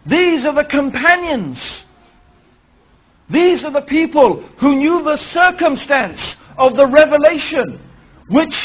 These are the companions. These are the people who knew the circumstance of the revelation. Which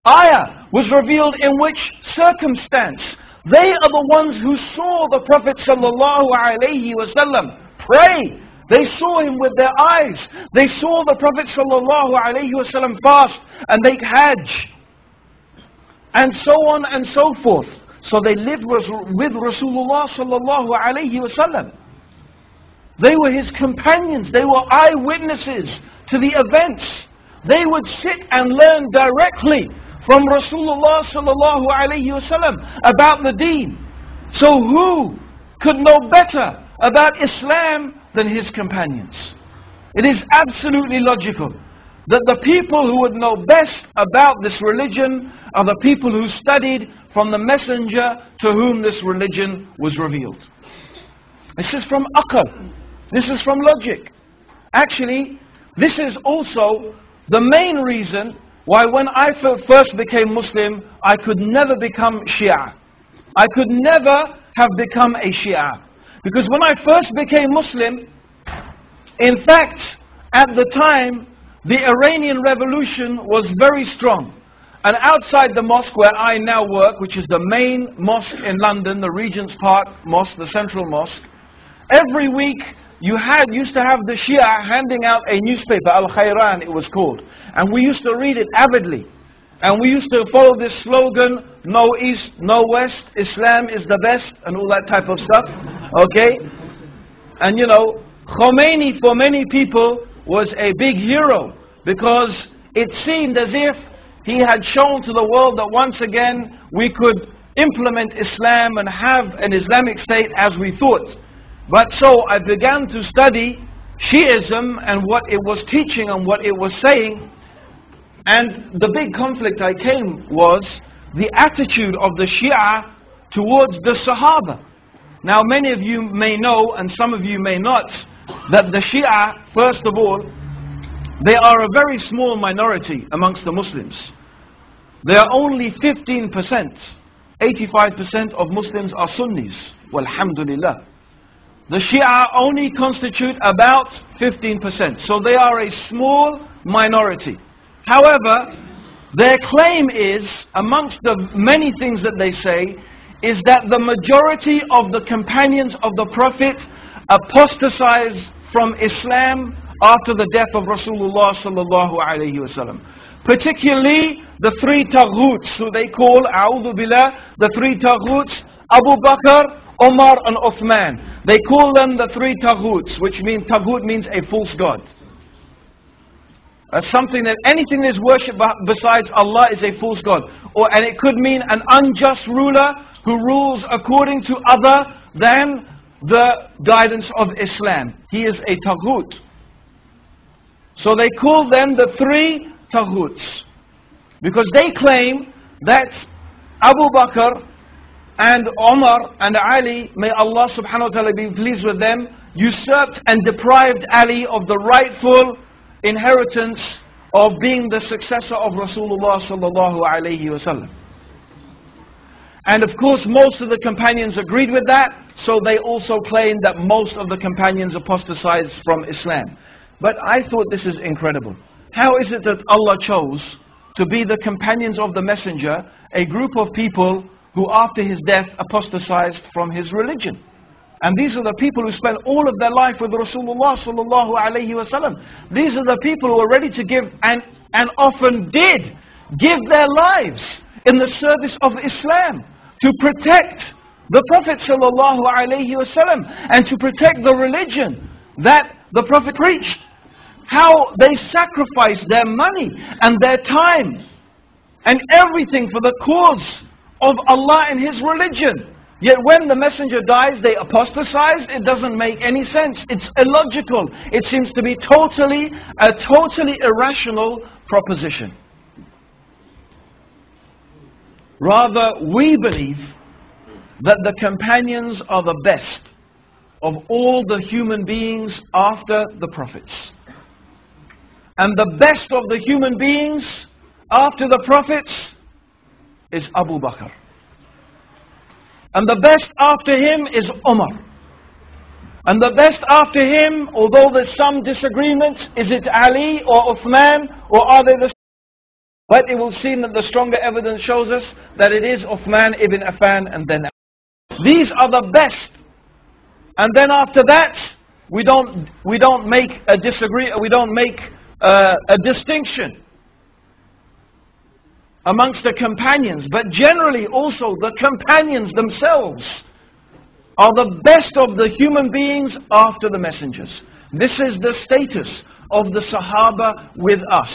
ayah was revealed in which circumstance. They are the ones who saw the Prophet ﷺ pray. They saw him with their eyes. They saw the Prophet ﷺ fast and make hajj. And so on and so forth. So they lived with Rasulullah ﷺ. They were his companions. They were eyewitnesses to the events. They would sit and learn directly from Rasulullah ﷺ about the deen. So who could know better about Islam than his companions? It is absolutely logical that the people who would know best about this religion are the people who studied from the messenger to whom this religion was revealed. This is from aql. This is from logic. Actually, this is also the main reason why when I first became Muslim, I could never become Shia. I could never have become a Shia. Because when I first became Muslim, in fact, at the time, the Iranian Revolution was very strong. And outside the mosque where I now work, which is the main mosque in London, the Regent's Park Mosque, the Central Mosque, every week you used to have the Shia handing out a newspaper, Al-Khayran it was called. And we used to read it avidly. And we used to follow this slogan, no East, no West, Islam is the best, and all that type of stuff. Okay? And you know, Khomeini for many people was a big hero, because it seemed as if he had shown to the world that once again we could implement Islam and have an Islamic state as we thought. But so I began to study Shiism and what it was teaching and what it was saying. And the big conflict I came was the attitude of the Shia towards the Sahaba. Now many of you may know, and some of you may not, that the Shia, first of all, they are a very small minority amongst the Muslims. They are only 15%. 85% of Muslims are Sunnis. Walhamdulillah. The Shia only constitute about 15%. So they are a small minority. However, their claim is, amongst the many things that they say, is that the majority of the companions of the Prophet apostatized from Islam after the death of Rasulullah sallallahu alayhi wasallam. Particularly the three taghuts, who they call, a'udhu billah, the three taghuts, Abu Bakr, Umar and Uthman. They call them the three taghuts, which means, taghut means a false god. Something that anything that is worshipped besides Allah is a false god. And it could mean an unjust ruler who rules according to other than the guidance of Islam. He is a taghut. So they call them the three taghuts, because they claim that Abu Bakr and Umar and Ali, may Allah subhanahu wa ta'ala be pleased with them, usurped and deprived Ali of the rightful inheritance of being the successor of Rasulullah sallallahu alayhi wasallam. And of course most of the companions agreed with that, so they also claimed that most of the companions apostatized from Islam. But I thought this is incredible. How is it that Allah chose to be the companions of the messenger, a group of people who after his death apostatized from his religion? And these are the people who spent all of their life with Rasulullah sallallahu alayhi wasallam. These are the people who are ready to give and often did give their lives in the service of Islam to protect the Prophet sallallahu alayhi wasallam and to protect the religion that the Prophet preached. How they sacrificed their money and their time and everything for the cause of Allah and His religion. Yet when the messenger dies, they apostatize. It doesn't make any sense. It's illogical. It seems to be a totally irrational proposition. Rather, we believe that the companions are the best of all the human beings after the prophets. And the best of the human beings after the prophets is Abu Bakr. And the best after him is Umar. And the best after him, although there's some disagreements, is it Ali or Uthman, or are they the... But it will seem that the stronger evidence shows us that it is Uthman ibn Affan and then Ali. These are the best. And then after that, we don't make a distinction amongst the companions, but generally also the companions themselves are the best of the human beings after the messengers. This is the status of the Sahaba with us.